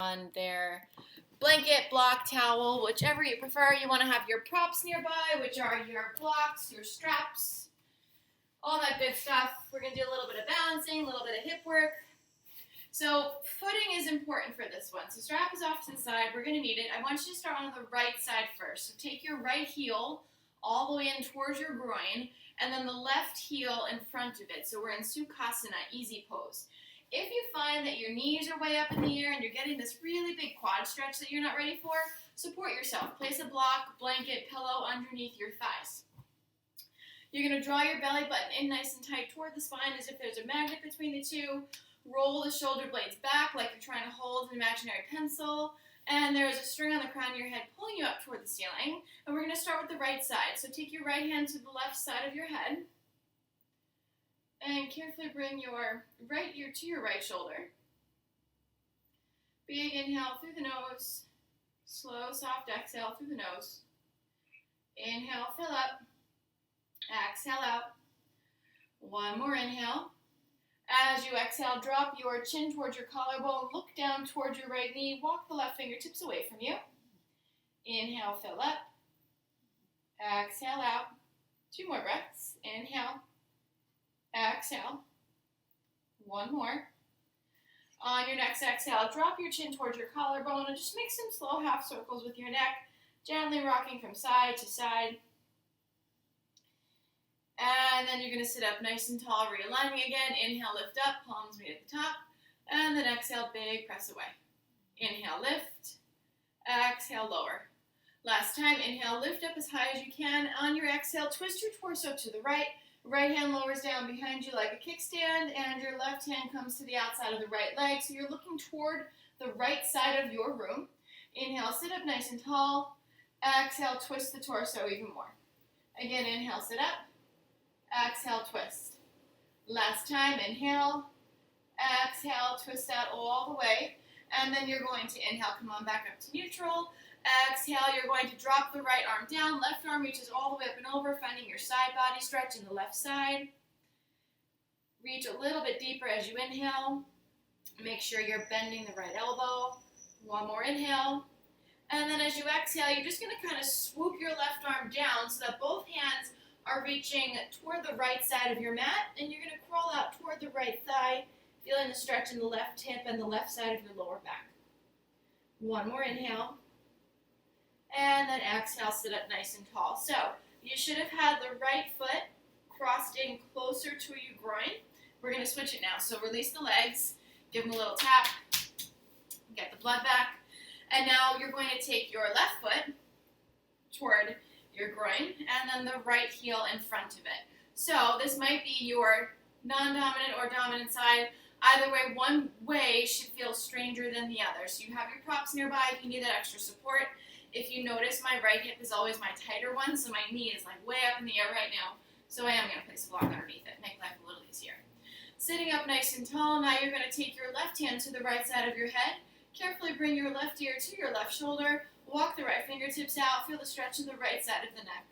on their blanket, block, towel, whichever you prefer. You want to have your props nearby, which are your blocks, your straps, all that good stuff. We're going to do a little bit of balancing, a little bit of hip work. So footing is important for this one. So strap is off to the side. We're going to need it. I want you to start on the right side first. So take your right heel all the way in towards your groin, and then the left heel in front of it. So we're in Sukhasana, easy pose. If you find that your knees are way up in the air and you're getting this really big quad stretch that you're not ready for, support yourself. Place a block, blanket, pillow underneath your thighs. You're going to draw your belly button in nice and tight toward the spine as if there's a magnet between the two. Roll the shoulder blades back like you're trying to hold an imaginary pencil. And there's a string on the crown of your head pulling you up toward the ceiling. And we're going to start with the right side. So take your right hand to the left side of your head. And carefully bring your right ear to your right shoulder. Big inhale through the nose. Slow, soft exhale through the nose. Inhale, fill up. Exhale out. One more inhale. As you exhale, drop your chin towards your collarbone. Look down towards your right knee. Walk the left fingertips away from you. Inhale, fill up. Exhale out. 2 more breaths. Inhale. Exhale. 1 more. On your next exhale, drop your chin towards your collarbone and just make some slow half circles with your neck, gently rocking from side to side. And then you're going to sit up nice and tall, realigning again. Inhale, lift up, palms meet at the top. And then exhale, big press away. Inhale, lift. Exhale, lower. Last time, inhale, lift up as high as you can. On your exhale, twist your torso to the right. Right hand lowers down behind you like a kickstand, and your left hand comes to the outside of the right leg. So you're looking toward the right side of your room. Inhale, sit up nice and tall. Exhale, twist the torso even more. Again, inhale, sit up. Exhale, twist. Last time, inhale. Exhale, twist out all the way. And then you're going to inhale, come on back up to neutral. Exhale, you're going to drop the right arm down. Left arm reaches all the way up and over, finding your side body stretch in the left side. Reach a little bit deeper as you inhale. Make sure you're bending the right elbow. 1 more inhale. And then as you exhale, you're just going to kind of swoop your left arm down so that both hands are reaching toward the right side of your mat. And you're going to crawl out toward the right thigh, feeling the stretch in the left hip and the left side of your lower back. 1 more inhale. And then exhale, sit up nice and tall. So you should have had the right foot crossed in closer to your groin. We're going to switch it now. So release the legs, give them a little tap, get the blood back. And now you're going to take your left foot toward your groin and then the right heel in front of it. So this might be your non-dominant or dominant side. Either way, one way should feel stranger than the other. So you have your props nearby if you need that extra support. If you notice, my right hip is always my tighter one, so my knee is like way up in the air right now. So I am going to place a block underneath it, make life a little easier. Sitting up nice and tall, now you're going to take your left hand to the right side of your head. Carefully bring your left ear to your left shoulder. Walk the right fingertips out. Feel the stretch in the right side of the neck.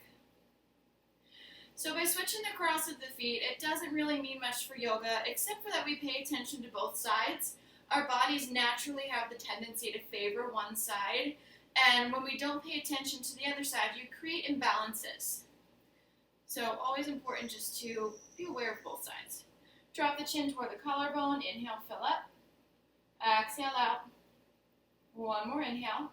So by switching the cross of the feet, it doesn't really mean much for yoga, except for that we pay attention to both sides. Our bodies naturally have the tendency to favor one side. And when we don't pay attention to the other side, you create imbalances. So always important just to be aware of both sides. Drop the chin toward the collarbone. Inhale, fill up. Exhale out. 1 more inhale.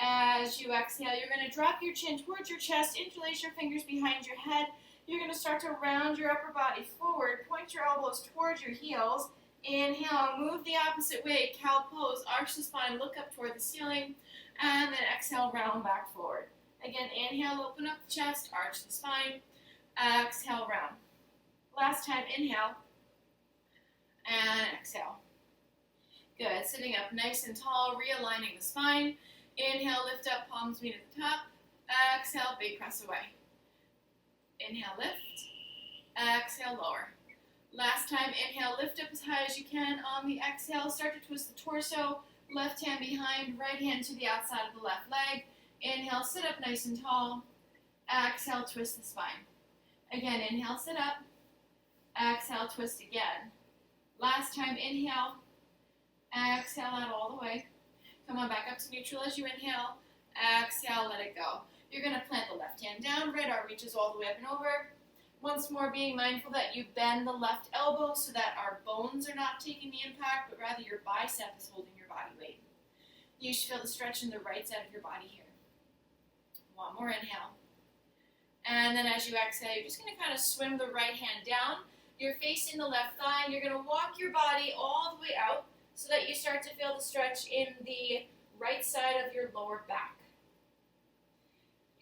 As you exhale, you're going to drop your chin towards your chest, interlace your fingers behind your head. You're going to start to round your upper body forward. Point your elbows towards your heels. Inhale, move the opposite way, cow pose, arch the spine, look up toward the ceiling, and then exhale, round back forward. Again, inhale, open up the chest, arch the spine, exhale, round. Last time, inhale, and exhale. Good, sitting up nice and tall, realigning the spine. Inhale, lift up, palms meet at the top. Exhale, big press away. Inhale, lift, exhale, lower. Last time, inhale, lift up as high as you can. On the exhale, start to twist the torso. Left hand behind, right hand to the outside of the left leg. Inhale, sit up nice and tall. Exhale, twist the spine. Again, inhale, sit up. Exhale, twist again. Last time, inhale. Exhale out all the way. Come on back up to neutral as you inhale. Exhale, let it go. You're going to plant the left hand down, right arm reaches all the way up and over. Once more, being mindful that you bend the left elbow so that our bones are not taking the impact, but rather your bicep is holding your body weight. You should feel the stretch in the right side of your body here. One more inhale. And then as you exhale, you're just going to kind of swim the right hand down. You're facing the left thigh, and you're going to walk your body all the way out so that you start to feel the stretch in the right side of your lower back.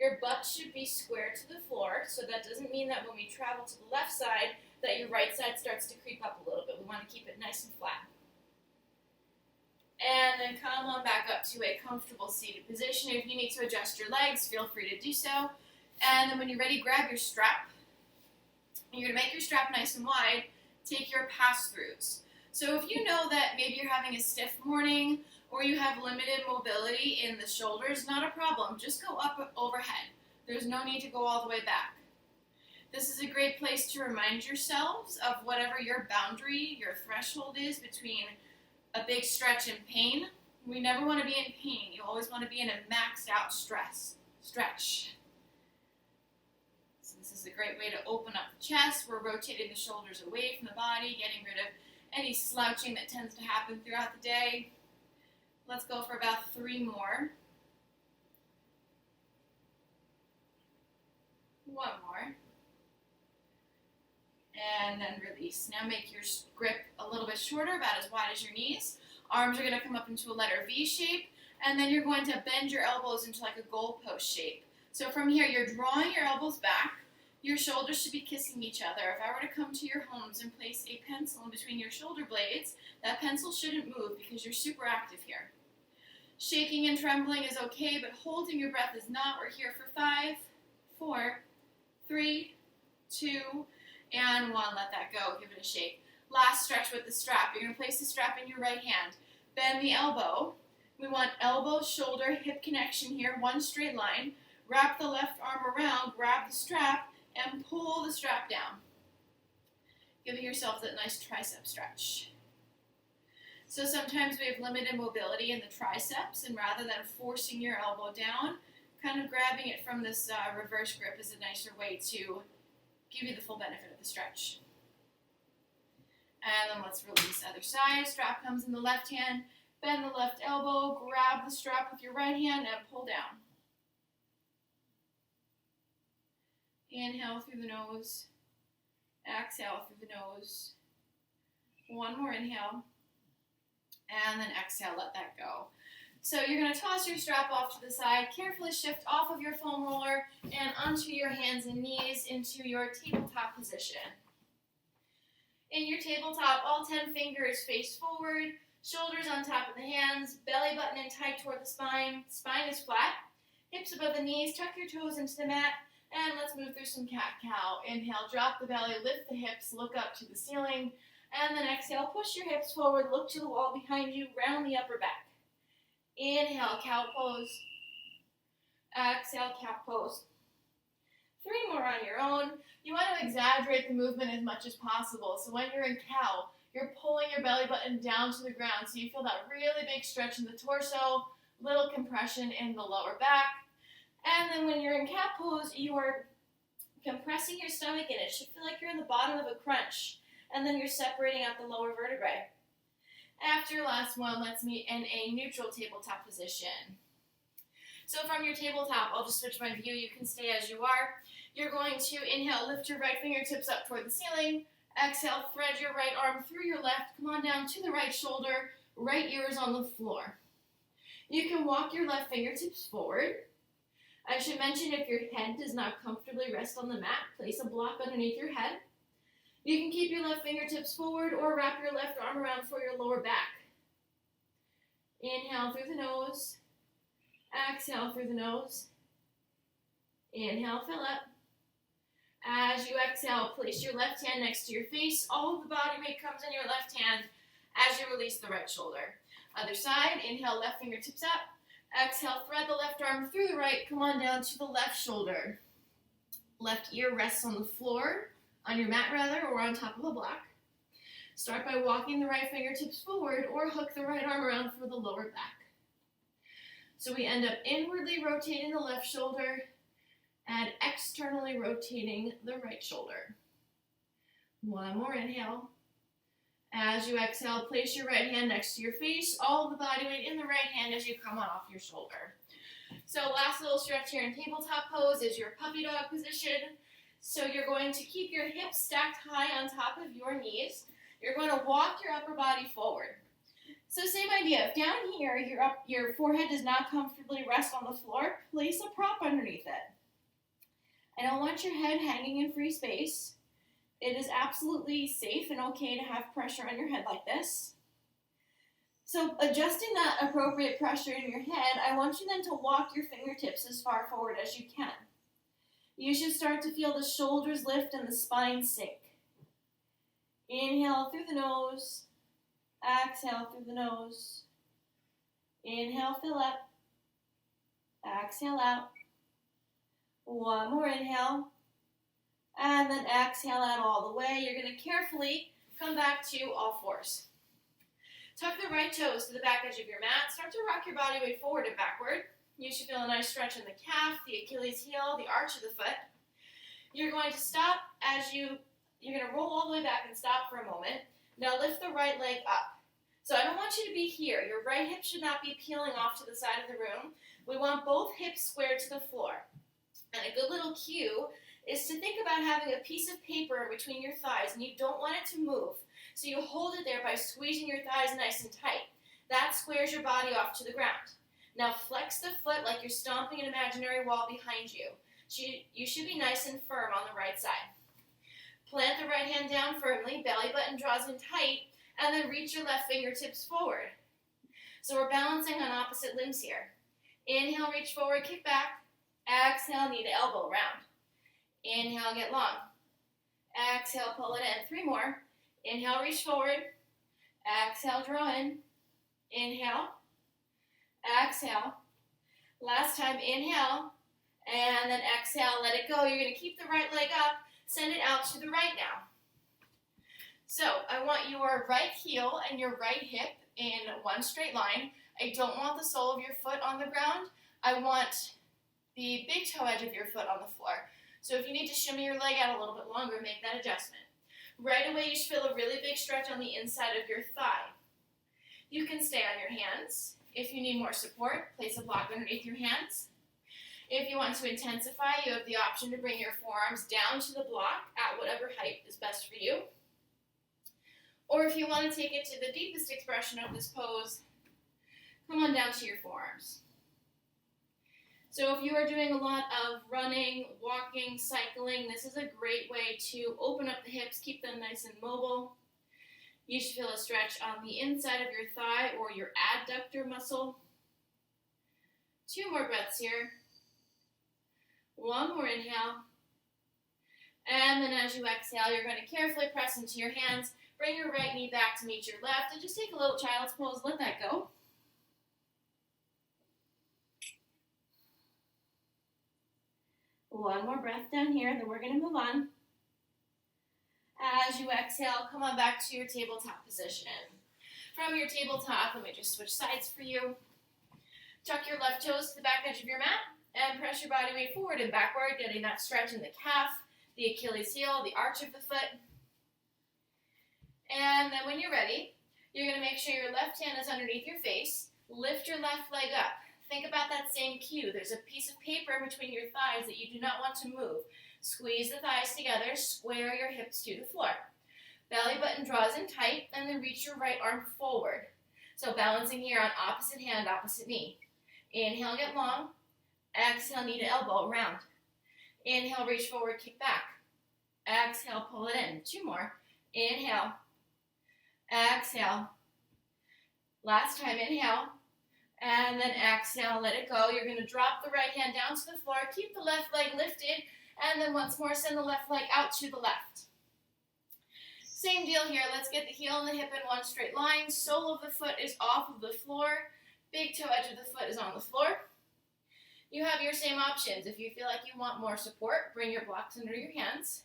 Your butt should be square to the floor, so that doesn't mean that when we travel to the left side, that your right side starts to creep up a little bit. We want to keep it nice and flat. And then come on back up to a comfortable seated position. If you need to adjust your legs, feel free to do so. And then when you're ready, grab your strap. You're going to make your strap nice and wide. Take your pass-throughs. So if you know that maybe you're having a stiff morning or you have limited mobility in the shoulders, not a problem. Just go up overhead. There's no need to go all the way back. This is a great place to remind yourselves of whatever your boundary, your threshold is between a big stretch and pain. We never want to be in pain. You always want to be in a maxed out stretch. So this is a great way to open up the chest. We're rotating the shoulders away from the body, getting rid of any slouching that tends to happen throughout the day. Let's go for about 3 more. 1 more. And then release. Now make your grip a little bit shorter, about as wide as your knees. Arms are going to come up into a letter V shape, and then you're going to bend your elbows into like a goalpost shape. So from here, you're drawing your elbows back. Your shoulders should be kissing each other. If I were to come to your homes and place a pencil in between your shoulder blades, that pencil shouldn't move because you're super active here. Shaking and trembling is okay, but holding your breath is not. We're here for 5, 4, 3, 2, and 1. Let that go. Give it a shake. Last stretch with the strap. You're going to place the strap in your right hand. Bend the elbow. We want elbow, shoulder, hip connection here, one straight line. Wrap the left arm around, grab the strap, and pull the strap down. Giving yourself that nice tricep stretch. So sometimes we have limited mobility in the triceps, and rather than forcing your elbow down, kind of grabbing it from this reverse grip is a nicer way to give you the full benefit of the stretch. And then let's release other side. Strap comes in the left hand. Bend the left elbow. Grab the strap with your right hand and pull down. Inhale through the nose. Exhale through the nose. 1 more inhale. And then exhale, let that go. So you're going to toss your strap off to the side, carefully shift off of your foam roller and onto your hands and knees into your tabletop position. In your tabletop, all 10 fingers face forward, shoulders on top of the hands, belly button in tight toward the spine. Spine is flat, hips above the knees, tuck your toes into the mat, and let's move through some cat-cow. Inhale, drop the belly, lift the hips, look up to the ceiling, and then exhale, push your hips forward, look to the wall behind you, round the upper back. Inhale, cow pose. Exhale, cat pose. 3 more on your own. You want to exaggerate the movement as much as possible. So when you're in cow, you're pulling your belly button down to the ground. So you feel that really big stretch in the torso, little compression in the lower back. And then when you're in cat pose, you are compressing your stomach in. It should feel like you're in the bottom of a crunch. And then you're separating out the lower vertebrae. After your last one, let's meet in a neutral tabletop position. So from your tabletop, I'll just switch my view. You can stay as you are. You're going to inhale, lift your right fingertips up toward the ceiling. Exhale, thread your right arm through your left. Come on down to the right shoulder. Right ear is on the floor. You can walk your left fingertips forward. I should mention if your head does not comfortably rest on the mat, place a block underneath your head. You can keep your left fingertips forward or wrap your left arm around for your lower back. Inhale through the nose. Exhale through the nose. Inhale, fill up. As you exhale, place your left hand next to your face. All of the body weight comes in your left hand as you release the right shoulder. Other side, inhale, left fingertips up. Exhale, thread the left arm through the right. Come on down to the left shoulder. Left ear rests on the floor, on your mat rather, or on top of a block. Start by walking the right fingertips forward or hook the right arm around for the lower back. So we end up inwardly rotating the left shoulder and externally rotating the right shoulder. One more inhale. As you exhale, place your right hand next to your face, all of the body weight in the right hand as you come off your shoulder. So last little stretch here in tabletop pose is your puppy dog position. So you're going to keep your hips stacked high on top of your knees. You're going to walk your upper body forward. So same idea, if down here your forehead does not comfortably rest on the floor, place a prop underneath it. I don't want your head hanging in free space. It is absolutely safe and okay to have pressure on your head like this. So adjusting that appropriate pressure in your head, I want you then to walk your fingertips as far forward as you can. You should start to feel the shoulders lift and the spine sink. Inhale through the nose, exhale through the nose. Inhale, fill up, exhale out. One more inhale. And then exhale out all the way. You're going to carefully come back to all fours. Tuck the right toes to the back edge of your mat. Start to rock your body weight forward and backward. You should feel a nice stretch in the calf, the Achilles heel, the arch of the foot. You're going to stop as you're going to roll all the way back and stop for a moment. Now lift the right leg up. So I don't want you to be here. Your right hip should not be peeling off to the side of the room. We want both hips squared to the floor. And a good little cue is to think about having a piece of paper in between your thighs, and you don't want it to move. So you hold it there by squeezing your thighs nice and tight. That squares your body off to the ground. Now flex the foot like you're stomping an imaginary wall behind you. You should be nice and firm on the right side. Plant the right hand down firmly, belly button draws in tight, and then reach your left fingertips forward. So we're balancing on opposite limbs here. Inhale, reach forward, kick back. Exhale, knee to elbow, round. Inhale, get long. Exhale, pull it in. 3 more. Inhale, reach forward. Exhale, draw in. Inhale. Exhale. Last time, inhale. And then exhale, let it go. You're going to keep the right leg up. Send it out to the right now. So I want your right heel and your right hip in one straight line. I don't want the sole of your foot on the ground. I want the big toe edge of your foot on the floor. So if you need to shimmy your leg out a little bit longer, make that adjustment. Right away, you should feel a really big stretch on the inside of your thigh. You can stay on your hands. If you need more support, place a block underneath your hands. If you want to intensify, you have the option to bring your forearms down to the block at whatever height is best for you. Or if you want to take it to the deepest expression of this pose, come on down to your forearms. So if you are doing a lot of running, walking, cycling, this is a great way to open up the hips, keep them nice and mobile. You should feel a stretch on the inside of your thigh or your adductor muscle. 2 more breaths here. 1 more inhale. And then as you exhale, you're going to carefully press into your hands. Bring your right knee back to meet your left, and just take a little child's pose. Let that go. One more breath down here, then we're going to move on. As you exhale, come on back to your tabletop position. From your tabletop, let me just switch sides for you. Tuck your left toes to the back edge of your mat and press your body weight forward and backward, getting that stretch in the calf, the Achilles heel, the arch of the foot. And then when you're ready, you're going to make sure your left hand is underneath your face. Lift your left leg up. Think about that same cue. There's a piece of paper in between your thighs that you do not want to move. Squeeze the thighs together, square your hips to the floor. Belly button draws in tight, and then reach your right arm forward. So balancing here on opposite hand, opposite knee. Inhale, get long. Exhale, knee to elbow, round. Inhale, reach forward, kick back. Exhale, pull it in. 2 more. Inhale. Exhale. Last time, inhale. And then exhale, let it go. You're going to drop the right hand down to the floor. Keep the left leg lifted. And then once more, send the left leg out to the left. Same deal here. Let's get the heel and the hip in one straight line. Sole of the foot is off of the floor. Big toe edge of the foot is on the floor. You have your same options. If you feel like you want more support, bring your blocks under your hands.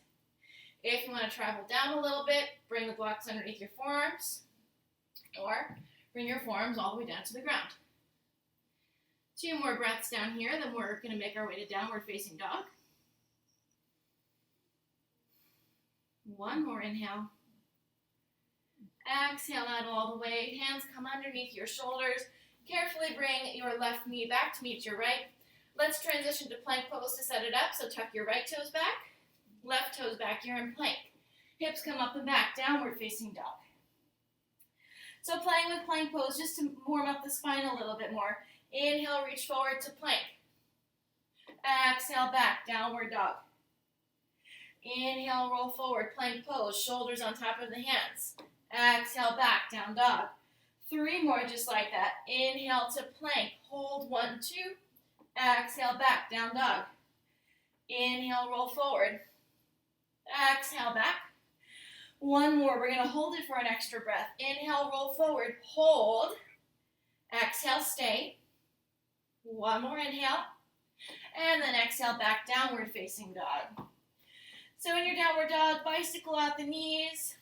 If you want to travel down a little bit, bring the blocks underneath your forearms, or bring your forearms all the way down to the ground. 2 more breaths down here, then we're going to make our way to downward facing dog. 1 more inhale. Exhale out all the way. Hands come underneath your shoulders. Carefully bring your left knee back to meet your right. Let's transition to plank pose to set it up. So tuck your right toes back, left toes back. You're in plank. Hips come up and back, downward facing dog. So playing with plank pose just to warm up the spine a little bit more. Inhale, reach forward to plank. Exhale, back, downward dog. Inhale, roll forward, plank pose, shoulders on top of the hands. Exhale, back, down dog. 3 more just like that. Inhale to plank, hold 1, 2. Exhale, back, down dog. Inhale, roll forward. Exhale, back. 1 more, we're going to hold it for an extra breath. Inhale, roll forward, hold. Exhale, stay. 1 more inhale. And then exhale, back, downward facing dog. So in your downward dog, bicycle out the knees.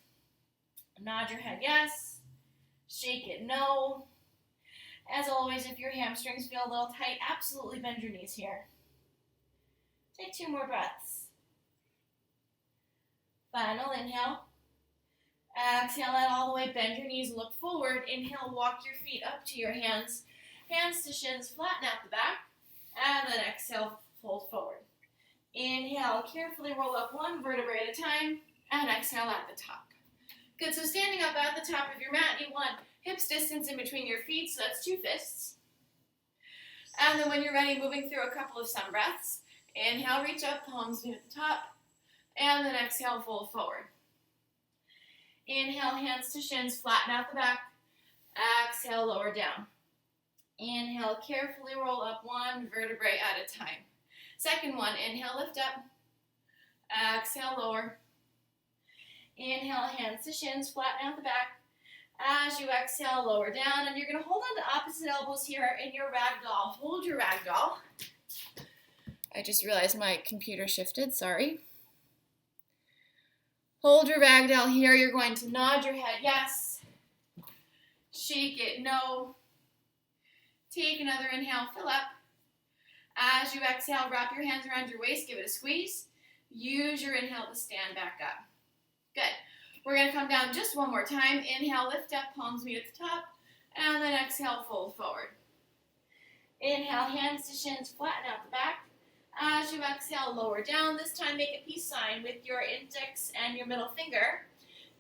Nod your head yes. Shake it no. As always, if your hamstrings feel a little tight, absolutely bend your knees here. Take 2 more breaths. Final inhale. Exhale out all the way, bend your knees, look forward. Inhale, walk your feet up to your hands. Hands to shins, flatten out the back. And then exhale, fold forward. Inhale, carefully roll up 1 vertebrae at a time. And exhale at the top. Good, so standing up at the top of your mat, you want hips distance in between your feet, so that's 2 fists. And then when you're ready, moving through a couple of sun breaths. Inhale, reach up, palms meet at the top. And then exhale, fold forward. Inhale, hands to shins, flatten out the back. Exhale, lower down. Inhale, carefully roll up 1 vertebrae at a time. Second one, inhale, lift up. Exhale, lower. Inhale, hands to shins, flatten out the back. As you exhale, lower down, and you're going to hold on to opposite elbows here in your ragdoll. Hold your ragdoll. I just realized my computer shifted, sorry. Hold your ragdoll here. You're going to nod your head yes. Shake it no. Take another inhale, fill up. As you exhale, wrap your hands around your waist, give it a squeeze. Use your inhale to stand back up. Good. We're going to come down just 1 more time. Inhale, lift up, palms meet at the top. And then exhale, fold forward. Inhale, hands to shins, flatten out the back. As you exhale, lower down. This time, make a peace sign with your index and your middle finger.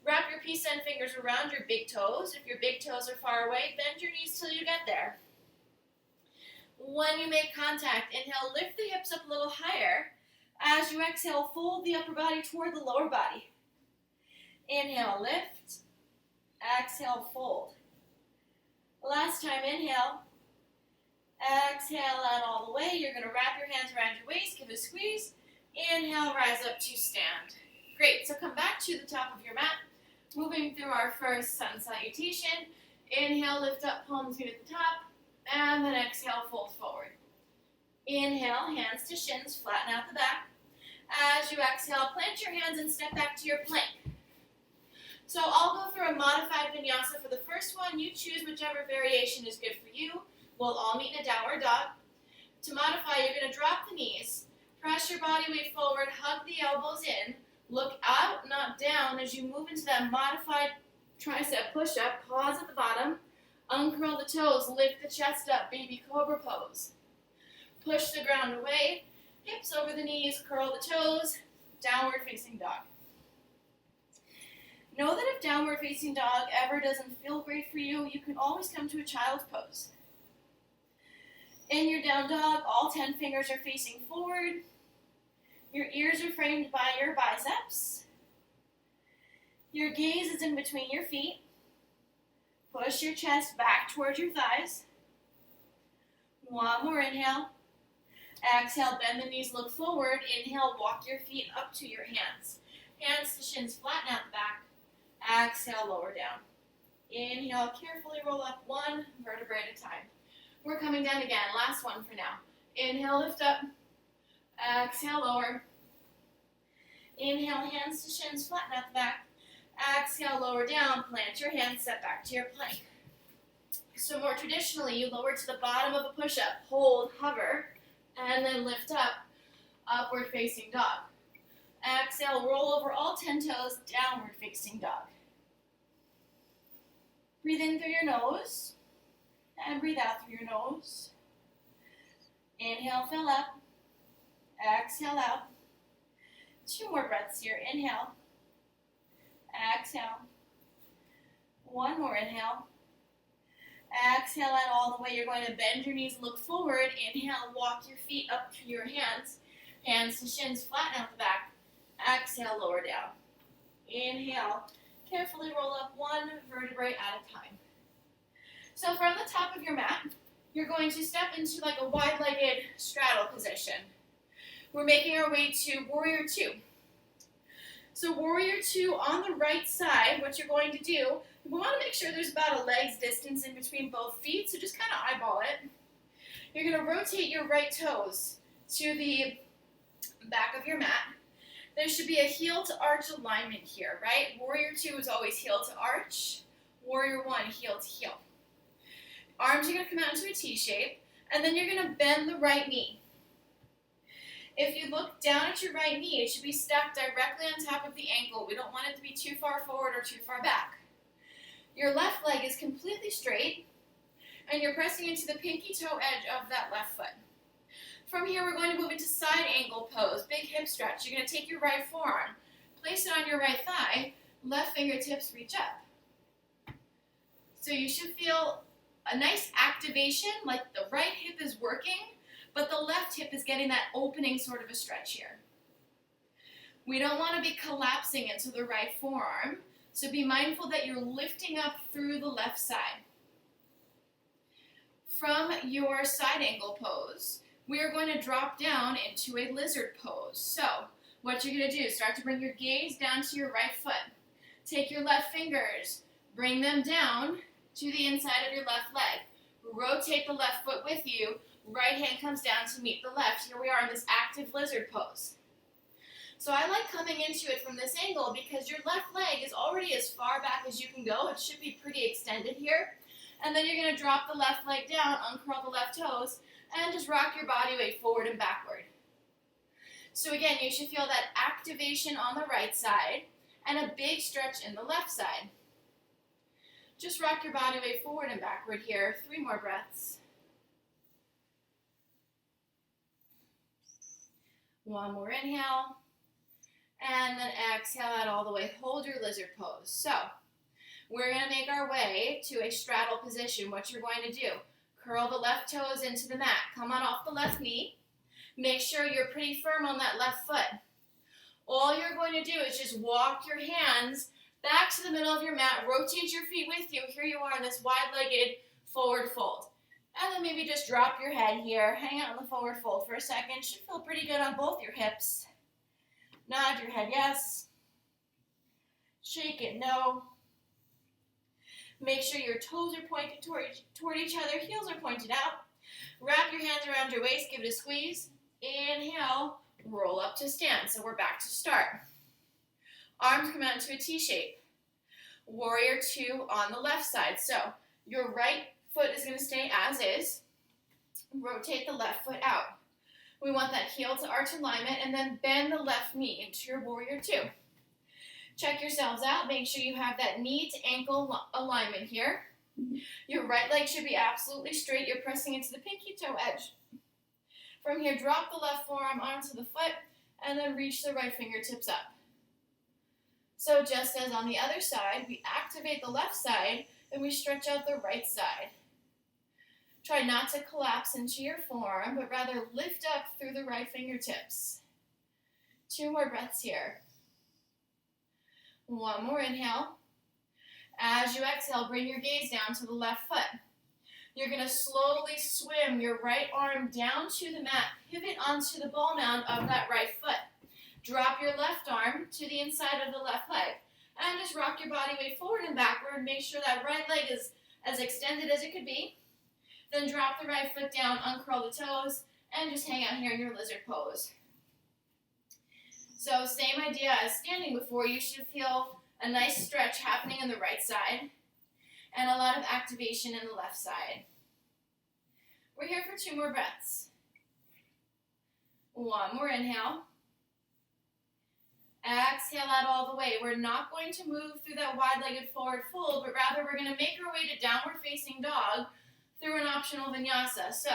Wrap your peace sign fingers around your big toes. If your big toes are far away, bend your knees till you get there. When you make contact, inhale, lift the hips up a little higher. As you exhale, fold the upper body toward the lower body. Inhale, lift. Exhale, fold. Last time, inhale. Exhale out all the way. You're going to wrap your hands around your waist, give it a squeeze. Inhale, rise up to stand. Great, so come back to the top of your mat. Moving through our first sun salutation. Inhale, lift up, palms meet at the top. And then exhale, fold forward. Inhale, hands to shins, flatten out the back. As you exhale, plant your hands and step back to your plank. So I'll go through a modified vinyasa for the first one. You choose whichever variation is good for you. We'll all meet in a downward dog. To modify, you're going to drop the knees, press your body weight forward, hug the elbows in, look out, not down as you move into that modified tricep push-up. Pause at the bottom, uncurl the toes, lift the chest up, baby cobra pose. Push the ground away, hips over the knees, curl the toes, downward facing dog. Know that if downward facing dog ever doesn't feel great for you, you can always come to a child's pose. In your down dog, all 10 fingers are facing forward. Your ears are framed by your biceps. Your gaze is in between your feet. Push your chest back towards your thighs. 1 more inhale. Exhale, bend the knees, look forward. Inhale, walk your feet up to your hands. Hands to shins, flatten out the back. Exhale, lower down. Inhale, carefully roll up 1 vertebrae at a time. We're coming down again. Last one for now. Inhale, lift up. Exhale, lower. Inhale, hands to shins, flatten out the back. Exhale, lower down, plant your hands, step back to your plank. So more traditionally, you lower to the bottom of a push-up, hold, hover, and then lift up, upward facing dog. Exhale, roll over all 10 toes, downward facing dog. Breathe in through your nose, and breathe out through your nose. Inhale, fill up. Exhale out. 2 more breaths here. Inhale. Exhale. 1 more inhale. Exhale out all the way. You're going to bend your knees, look forward. Inhale, walk your feet up to your hands. Hands to shins, flatten out the back. Exhale, lower down. Inhale. Carefully roll up 1 vertebrae at a time. So from the top of your mat, you're going to step into like a wide-legged straddle position. We're making our way to Warrior 2. So Warrior 2 on the right side, what you're going to do, we want to make sure there's about a leg's distance in between both feet, so just kind of eyeball it. You're going to rotate your right toes to the back of your mat. There should be a heel to arch alignment here, right? Warrior 2 is always heel to arch. Warrior 1, heel to heel. Arms are going to come out into a T shape, and then you're going to bend the right knee. If you look down at your right knee, it should be stacked directly on top of the ankle. We don't want it to be too far forward or too far back. Your left leg is completely straight, and you're pressing into the pinky toe edge of that left foot. From here, we're going to move into side angle pose, big hip stretch. You're going to take your right forearm, place it on your right thigh, left fingertips reach up. So you should feel a nice activation, like the right hip is working, but the left hip is getting that opening sort of a stretch here. We don't want to be collapsing into the right forearm, so be mindful that you're lifting up through the left side. From your side angle pose, we are going to drop down into a lizard pose. So what you're going to do is start to bring your gaze down to your right foot. Take your left fingers, bring them down to the inside of your left leg. Rotate the left foot with you. Right hand comes down to meet the left. Here we are in this active lizard pose. So I like coming into it from this angle because your left leg is already as far back as you can go. It should be pretty extended here. And then you're going to drop the left leg down, uncurl the left toes, and just rock your body weight forward and backward. So again, you should feel that activation on the right side and a big stretch in the left side. Just rock your body weight forward and backward here. 3 more breaths. 1 more inhale. And then exhale out all the way. Hold your lizard pose. So we're going to make our way to a straddle position. What you're going to do, curl the left toes into the mat. Come on off the left knee. Make sure you're pretty firm on that left foot. All you're going to do is just walk your hands back to the middle of your mat. Rotate your feet with you. Here you are in this wide-legged forward fold. And then maybe just drop your head here. Hang out in the forward fold for a second. Should feel pretty good on both your hips. Nod your head yes. Shake it no. Make sure your toes are pointed toward each other. Heels are pointed out. Wrap your hands around your waist. Give it a squeeze. Inhale. Roll up to stand. So we're back to start. Arms come out into a T shape. Warrior 2 on the left side. So your right foot is going to stay as is. Rotate the left foot out. We want that heel to arch alignment and then bend the left knee into your Warrior 2. Check yourselves out. Make sure you have that knee to ankle alignment here. Your right leg should be absolutely straight. You're pressing into the pinky toe edge. From here, drop the left forearm onto the foot and then reach the right fingertips up. So just as on the other side, we activate the left side and we stretch out the right side. Try not to collapse into your forearm, but rather lift up through the right fingertips. 2 more breaths here. 1 more inhale. As you exhale, bring your gaze down to the left foot. You're going to slowly swim your right arm down to the mat. Pivot onto the ball mound of that right foot. Drop your left arm to the inside of the left leg. And just rock your body weight forward and backward. Make sure that right leg is as extended as it could be. Then drop the right foot down, uncurl the toes, and just hang out here in your lizard pose. So same idea as standing before. You should feel a nice stretch happening on the right side and a lot of activation in the left side. We're here for 2 more breaths. 1 more inhale. Exhale out all the way. We're not going to move through that wide-legged forward fold, but rather we're going to make our way to downward facing dog through an optional vinyasa. So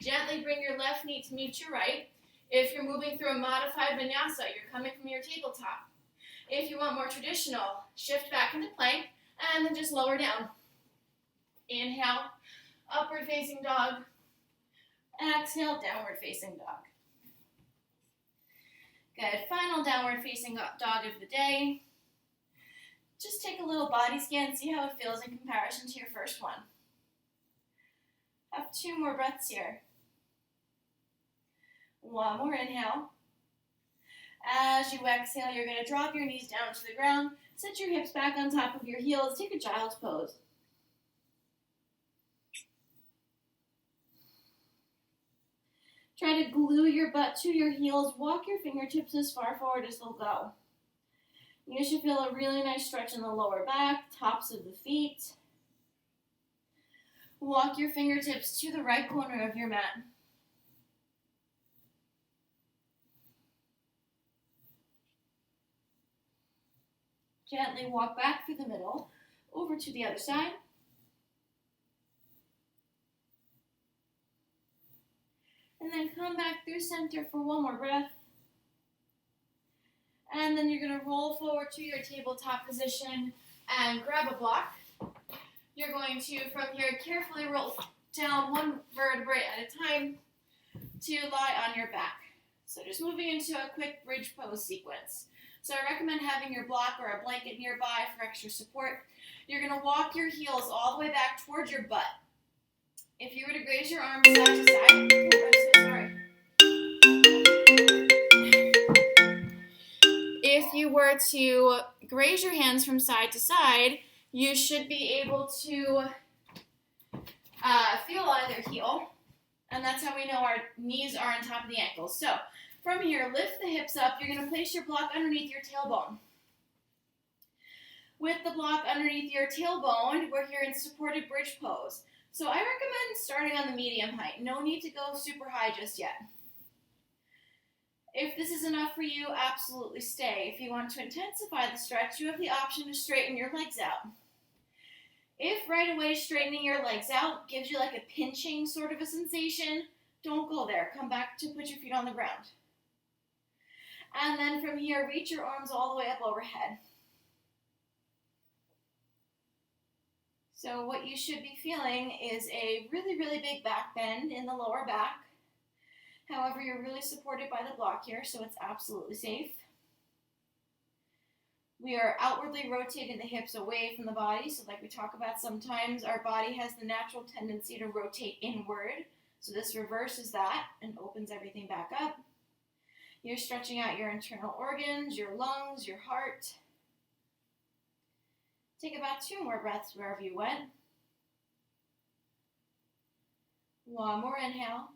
gently bring your left knee to meet your right. If you're moving through a modified vinyasa, you're coming from your tabletop. If you want more traditional, shift back into plank and then just lower down. Inhale, upward facing dog. Exhale, downward facing dog. Good. Final downward facing dog of the day. Just take a little body scan, see how it feels in comparison to your first one. Have 2 more breaths here. 1 more inhale. As you exhale, you're going to drop your knees down to the ground, set your hips back on top of your heels, take a child's pose. Try to glue your butt to your heels. Walk your fingertips as far forward as they'll go. You should feel a really nice stretch in the lower back, tops of the feet. Walk your fingertips to the right corner of your mat. Gently walk back through the middle, over to the other side. And then come back through center for 1 more breath. And then you're going to roll forward to your tabletop position and grab a block. You're going to, from here, carefully roll down 1 vertebrae at a time to lie on your back. So just moving into a quick bridge pose sequence. So I recommend having your block or a blanket nearby for extra support. You're going to walk your heels all the way back towards your butt. If you were to graze your arms side to side, I'm so sorry. If you were to graze your hands from side to side, you should be able to feel either heel, and that's how we know our knees are on top of the ankles. So from here, lift the hips up. You're going to place your block underneath your tailbone. With the block underneath your tailbone, we're here in supported bridge pose. So I recommend starting on the medium height. No need to go super high just yet. If this is enough for you, absolutely stay. If you want to intensify the stretch, you have the option to straighten your legs out. If right away straightening your legs out gives you like a pinching sort of a sensation, don't go there. Come back to put your feet on the ground. And then from here, reach your arms all the way up overhead. So what you should be feeling is a really, really big back bend in the lower back. However, you're really supported by the block here, so it's absolutely safe. We are outwardly rotating the hips away from the body. So like we talk about sometimes, our body has the natural tendency to rotate inward. So this reverses that and opens everything back up. You're stretching out your internal organs, your lungs, your heart. Take about 2 more breaths wherever you went. 1 more inhale.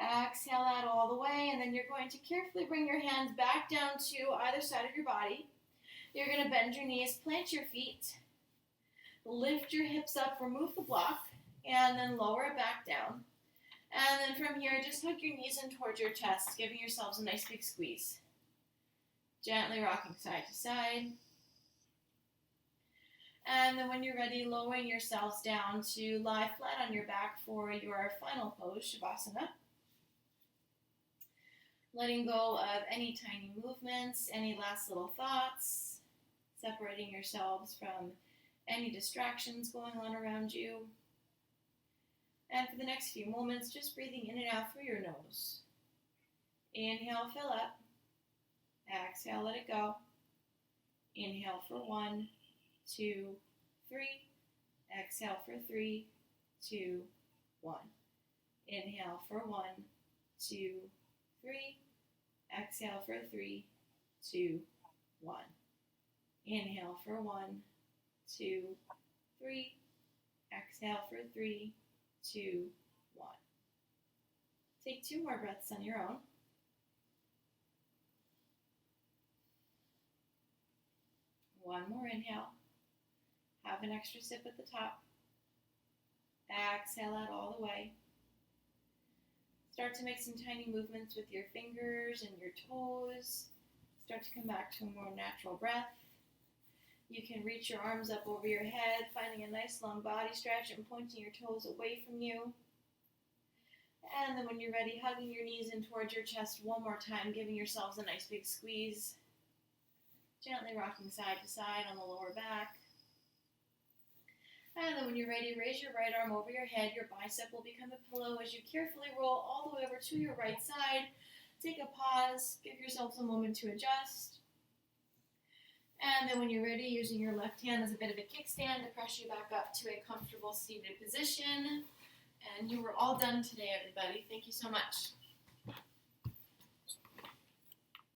Exhale out all the way, and then you're going to carefully bring your hands back down to either side of your body. You're going to bend your knees, plant your feet, lift your hips up, remove the block, and then lower it back down. And then from here, just hook your knees in towards your chest, giving yourselves a nice big squeeze. Gently rocking side to side. And then when you're ready, lowering yourselves down to lie flat on your back for your final pose, Shavasana. Letting go of any tiny movements, any last little thoughts, separating yourselves from any distractions going on around you. And for the next few moments, just breathing in and out through your nose. Inhale, fill up. Exhale, let it go. Inhale for 1, 2, 3. Exhale for 3, 2, 1. Inhale for 1, 2, 3. Exhale for 3, 2, 1. Inhale for 1, 2, 3. Exhale for 3, 2, 1. Take 2 more breaths on your own. One more inhale. Have an extra sip at the top. Exhale out all the way. Start to make some tiny movements with your fingers and your toes. Start to come back to a more natural breath. You can reach your arms up over your head, finding a nice long body stretch and pointing your toes away from you. And then when you're ready, hugging your knees in towards your chest one more time, giving yourselves a nice big squeeze. Gently rocking side to side on the lower back. And then when you're ready, raise your right arm over your head. Your bicep will become a pillow as you carefully roll all the way over to your right side. Take a pause. Give yourself a moment to adjust. And then when you're ready, using your left hand as a bit of a kickstand to press you back up to a comfortable seated position. And you were all done today, everybody. Thank you so much.